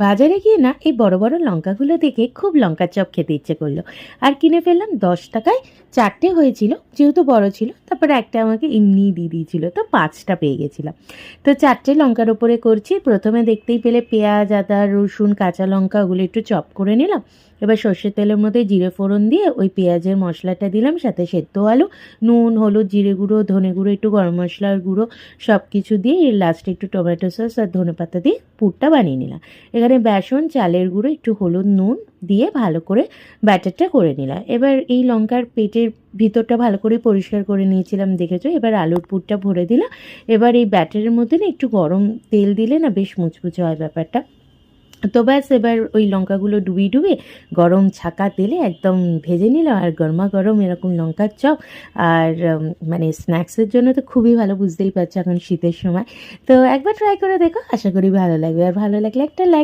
বাজারে গিয়ে না এই বড় বড় লঙ্কাগুলো দেখে খুব লঙ্কার চপ খেতে ইচ্ছে করলো, আর কিনে ফেললাম। 10 টাকায় 4টে হয়েছিল, যেহেতু বড় ছিল। তারপরে একটা আমাকে এমনিই দিয়ে দিয়েছিল, তো 5টা পেয়ে গেছিলাম। তো 4টে লঙ্কার ওপরে করছি। প্রথমে দেখতেই পেলে পেঁয়াজ, আদা, রসুন, কাঁচা লঙ্কা ওগুলো একটু চপ করে নিলাম। এবার সর্ষের তেলের মধ্যে জিরে ফোড়ন দিয়ে ওই পেঁয়াজের মশলাটা দিলাম, সাথে সেদ্ধ আলু, নুন, হলুদ, জিরে গুঁড়ো, ধনে গুঁড়ো, একটু গরম মশলার গুঁড়ো সব কিছু দিয়ে লাস্টে একটু টমেটো সস আর ধনেপাতা দিয়ে পুরটা বানিয়ে নিলাম। এখানে বেসন, চালের গুঁড়ো, একটু হলুদ, নুন দিয়ে ভালো করে ব্যাটারটা করে নিলাম। এবার এই লঙ্কার পেটের ভিতরটা ভালো করে পরিষ্কার করে নিয়েছিলাম, দেখেছো। এবার আলুর পুরটা ভরে দিলাম। এবার এই ব্যাটারের মধ্যে না একটু গরম তেল দিলে না বেশ মুচমুচে হয় ব্যাপারটা। তো ব্যাস, এবার ওই লঙ্কাগুলো ডুবিয়ে ডুবিয়ে গরম ছাকা তেলে একদম ভেজে নিলাম। আর গরমা গরম এরকম লঙ্কার চপ আর মানে স্ন্যাক্সের জন্য তো খুবই ভালো, বুঝতেই পারছো এখন শীতের সময়। তো একবার ট্রাই করে দেখো, আশা করি ভালো লাগবে। আর ভালো লাগলে একটা লাইক